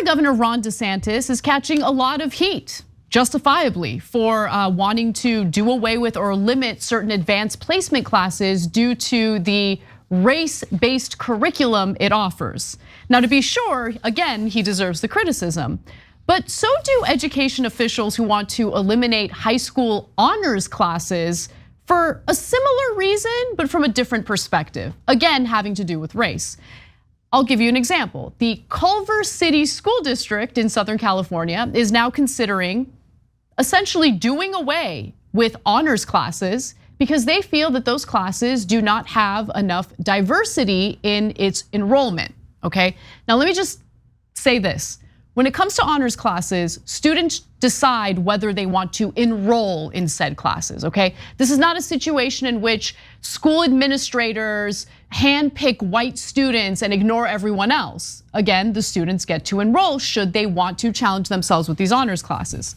Florida Governor Ron DeSantis is catching a lot of heat, justifiably, for wanting to do away with or limit certain advanced placement classes due to the race-based curriculum it offers. Now, to be sure, again, he deserves the criticism, but so do education officials who want to eliminate high school honors classes for a similar reason, but from a different perspective, again, having to do with race. I'll give you an example. The Culver City School District in Southern California is now considering essentially doing away with honors classes because they feel that those classes do not have enough diversity in its enrollment, okay? Now let me just say this. When it comes to honors classes, students decide whether they want to enroll in said classes, okay? This is not a situation in which school administrators handpick white students and ignore everyone else. Again, the students get to enroll should they want to challenge themselves with these honors classes.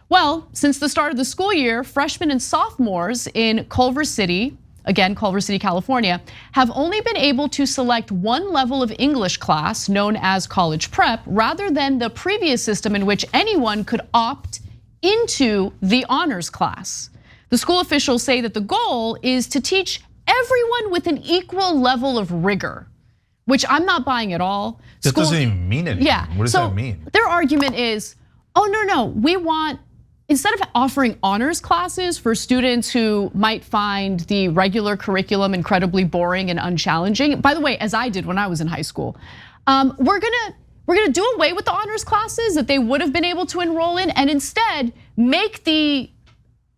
Well, since the start of the school year, freshmen and sophomores in Culver City, again, Culver City, California, have only been able to select one level of English class known as college prep, rather than the previous system in which anyone could opt into the honors class. The school officials say that the goal is to teach everyone with an equal level of rigor, which I'm not buying at all. That doesn't even mean anything. Yeah. What does that mean? Their argument is, oh no, we want, instead of offering honors classes for students who might find the regular curriculum incredibly boring and unchallenging, by the way, as I did when I was in high school, we're gonna do away with the honors classes that they would have been able to enroll in and instead make the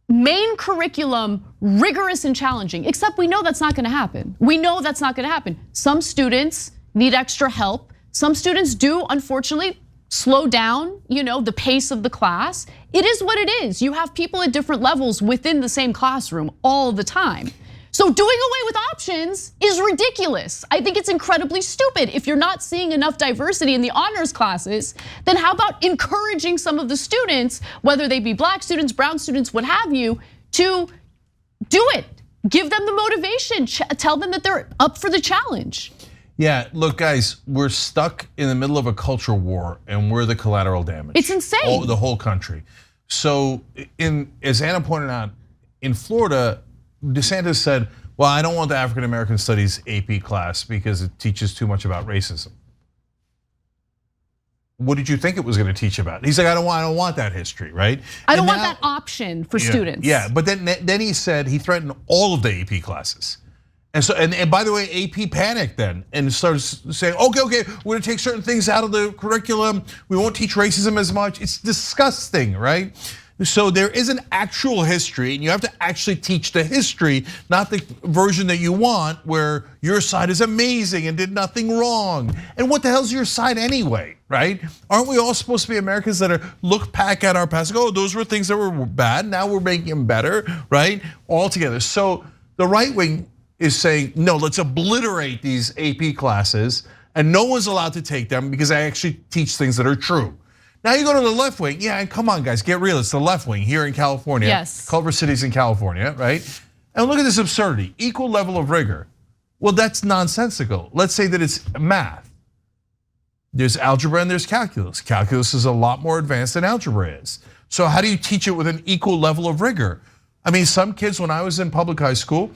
main curriculum rigorous and challenging, except we know that's not gonna happen. We know that's not gonna happen. Some students need extra help. Some students do, unfortunately, slow down, the pace of the class. It is what it is. You have people at different levels within the same classroom all the time. So doing away with options is ridiculous. I think it's incredibly stupid. If you're not seeing enough diversity in the honors classes, then how about encouraging some of the students, whether they be black students, brown students, what have you, to do it. Give them the motivation, tell them that they're up for the challenge. Yeah, look, guys, we're stuck in the middle of a culture war, and we're the collateral damage. It's insane. The whole country. So, as Anna pointed out, in Florida, DeSantis said, "Well, I don't want the African American Studies AP class because it teaches too much about racism." What did you think it was going to teach about? He's like, "I don't want that history, right? I don't want that option for students." Yeah, but then he said he threatened all of the AP classes. And so, and by the way, AP panicked then and started saying, okay, we're gonna take certain things out of the curriculum. We won't teach racism as much. It's disgusting, right? So there is an actual history, and you have to actually teach the history, not the version that you want, where your side is amazing and did nothing wrong. And what the hell's your side anyway, right? Aren't we all supposed to be Americans that look back at our past and go, oh, those were things that were bad, now we're making them better, right? All together. So the right wing is saying, no, let's obliterate these AP classes and no one's allowed to take them because I actually teach things that are true. Now you go to the left wing, yeah, and come on guys, get real, it's the left wing here in California. Yes. Culver City's in California, right? And look at this absurdity, equal level of rigor. Well, that's nonsensical. Let's say that it's math. There's algebra and there's calculus. Calculus is a lot more advanced than algebra is. So how do you teach it with an equal level of rigor? I mean, some kids, when I was in public high school,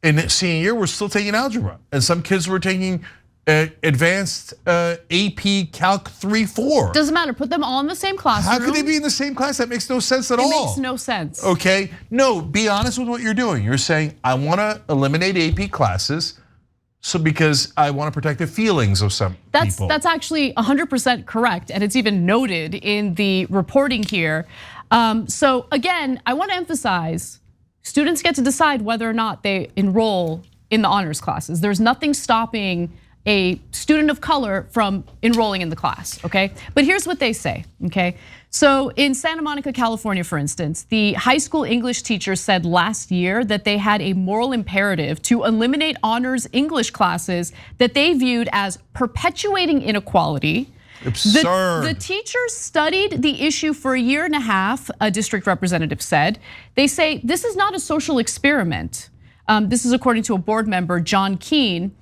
in senior year, we're still taking algebra. And some kids were taking advanced AP Calc 3-4. Doesn't matter, put them all in the same classroom. How could they be in the same class? That makes no sense at all. It makes no sense. Okay, no, be honest with what you're doing. You're saying, I wanna eliminate AP classes, so because I wanna protect the feelings of some people. That's actually 100% correct, and it's even noted in the reporting here. So again, I wanna emphasize, students get to decide whether or not they enroll in the honors classes. There's nothing stopping a student of color from enrolling in the class, okay? But here's what they say, okay? So in Santa Monica, California, for instance, the high school English teacher said last year that they had a moral imperative to eliminate honors English classes that they viewed as perpetuating inequality. Absurd. The teachers studied the issue for a year and a half, a district representative said. They say this is not a social experiment. This is according to a board member, John Keene.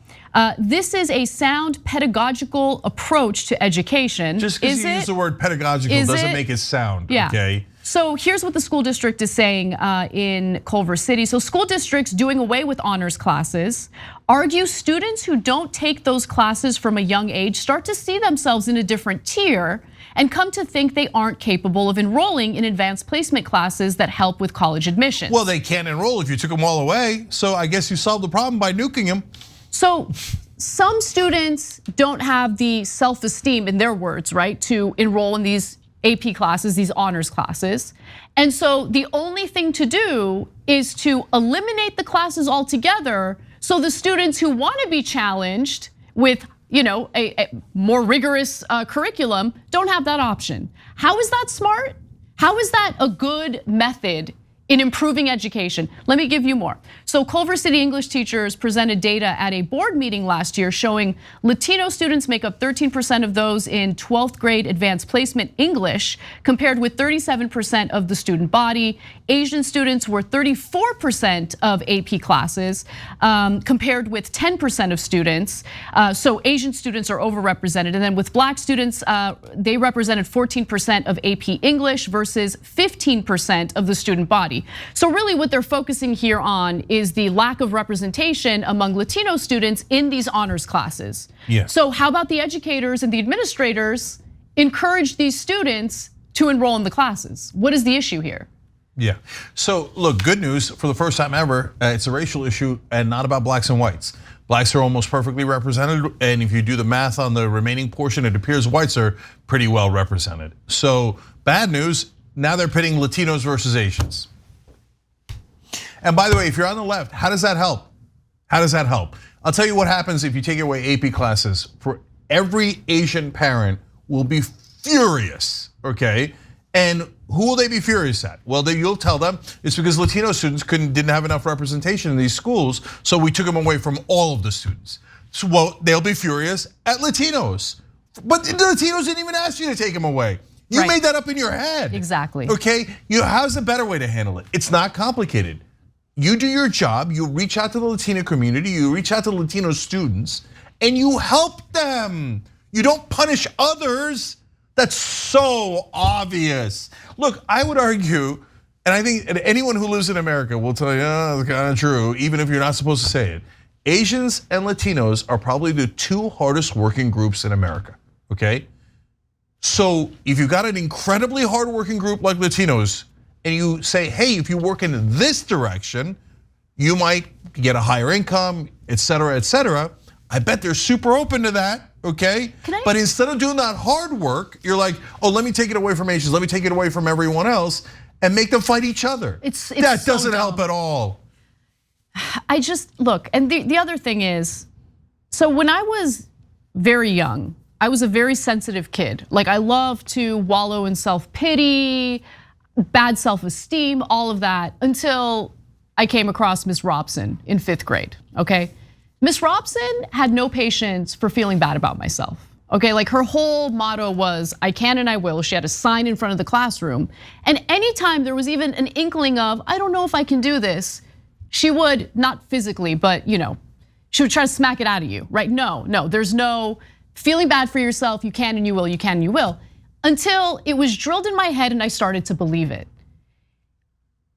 This is a sound pedagogical approach to education. Just because you use the word pedagogical doesn't make it sound, okay? So here's what the school district is saying in Culver City. So school districts doing away with honors classes argue students who don't take those classes from a young age start to see themselves in a different tier and come to think they aren't capable of enrolling in advanced placement classes that help with college admissions. Well, they can't enroll if you took them all away. So I guess you solved the problem by nuking them. So some students don't have the self-esteem, in their words, right, to enroll in these AP classes, these honors classes. And so the only thing to do is to eliminate the classes altogether so the students who want to be challenged with a more rigorous curriculum don't have that option. How is that smart? How is that a good method in improving education? Let me give you more. So Culver City English teachers presented data at a board meeting last year showing Latino students make up 13% of those in 12th grade advanced placement English, compared with 37% of the student body. Asian students were 34% of AP classes, compared with 10% of students. So Asian students are overrepresented. And then with Black students, they represented 14% of AP English versus 15% of the student body. So really what they're focusing here on is the lack of representation among Latino students in these honors classes. So how about the educators and the administrators encourage these students to enroll in the classes? What is the issue here? Yeah, so look, good news, for the first time ever, it's a racial issue and not about blacks and whites. Blacks are almost perfectly represented, and if you do the math on the remaining portion, it appears whites are pretty well represented. So bad news, now they're pitting Latinos versus Asians. And by the way, if you're on the left, how does that help? How does that help? I'll tell you what happens if you take away AP classes. For every Asian parent will be furious, okay? And who will they be furious at? Well, you'll tell them it's because Latino students didn't have enough representation in these schools, so we took them away from all of the students. So, well, they'll be furious at Latinos. But the Latinos didn't even ask you to take them away. You made that up in your head. Exactly. Okay, how's a better way to handle it? It's not complicated. You do your job, you reach out to the Latino community, you reach out to Latino students, and you help them. You don't punish others. That's so obvious. Look, I would argue, and I think anyone who lives in America will tell you, oh, it's kind of true, even if you're not supposed to say it. Asians and Latinos are probably the two hardest working groups in America, okay? So if you've got an incredibly hardworking group like Latinos, and you say, hey, if you work in this direction, you might get a higher income, et cetera, I bet they're super open to that, okay? But instead of doing that hard work, you're like, oh, let me take it away from Asians, let me take it away from everyone else, and make them fight each other. That doesn't help at all. I just, look, and the other thing is, so when I was very young, I was a very sensitive kid. Like, I love to wallow in self-pity, bad self-esteem, all of that, until I came across Miss Robson in 5th grade, okay? Miss Robson had no patience for feeling bad about myself, okay? Like, her whole motto was, I can and I will. She had a sign in front of the classroom. And anytime there was even an inkling of, I don't know if I can do this, she would, not physically, but she would try to smack it out of you, right? No, there's no feeling bad for yourself, you can and you will, you can and you will. Until it was drilled in my head and I started to believe it.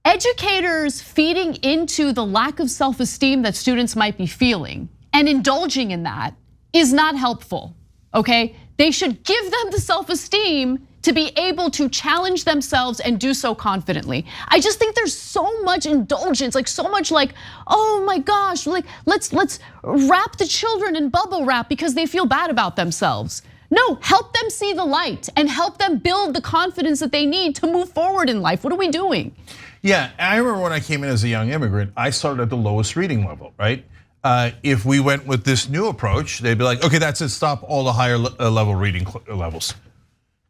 Educators feeding into the lack of self-esteem that students might be feeling and indulging in that is not helpful, okay? They should give them the self-esteem to be able to challenge themselves and do so confidently. I just think there's so much indulgence, like so much like, oh my gosh, like let's wrap the children in bubble wrap because they feel bad about themselves. No, help them see the light and help them build the confidence that they need to move forward in life. What are we doing? Yeah, I remember when I came in as a young immigrant, I started at the lowest reading level, right? If we went with this new approach, they'd be like, okay, that's it, stop all the higher level reading levels.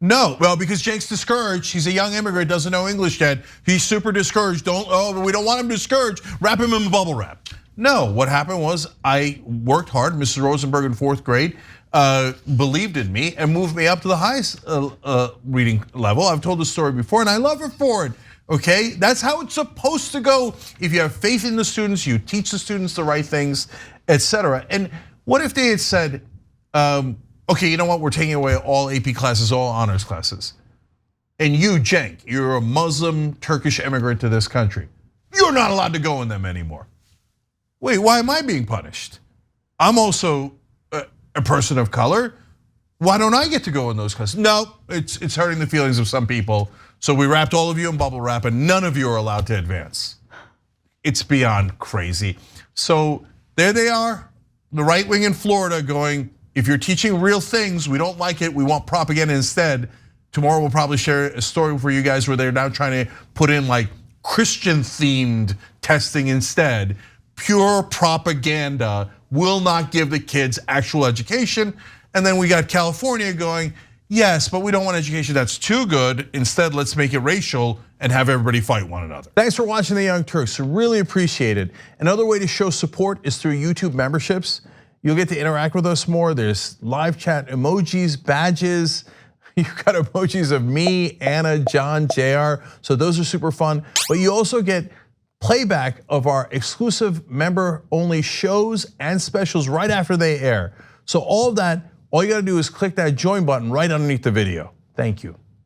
No, well, because Cenk's discouraged, he's a young immigrant, doesn't know English yet, he's super discouraged, we don't want him discouraged, wrap him in bubble wrap. No, what happened was I worked hard, Mrs. Rosenberg in 4th grade, believed in me and moved me up to the highest reading level. I've told the story before and I love her for it, okay? That's how it's supposed to go. If you have faith in the students, you teach the students the right things, et cetera. And What if they had said, okay, you know what, we're taking away all AP classes, all honors classes. And you, Cenk, you're a Muslim Turkish immigrant to this country. You're not allowed to go in them anymore. Wait, why am I being punished? I'm also a person of color. Why don't I get to go in those classes? No, it's hurting the feelings of some people. So we wrapped all of you in bubble wrap and none of you are allowed to advance. It's beyond crazy. So there they are, the right wing in Florida going, if you're teaching real things, we don't like it, we want propaganda instead. Tomorrow we'll probably share a story for you guys where they're now trying to put in like Christian themed testing instead. Pure propaganda will not give the kids actual education. And then we got California going, yes, but we don't want education that's too good. Instead, let's make it racial and have everybody fight one another. Thanks for watching The Young Turks, really appreciate it. Another way to show support is through YouTube memberships. You'll get to interact with us more. There's live chat emojis, badges. You've got emojis of me, Anna, John, JR. So those are super fun. But you also get playback of our exclusive member-only shows and specials right after they air. So all of that, all you gotta do is click that join button right underneath the video. Thank you.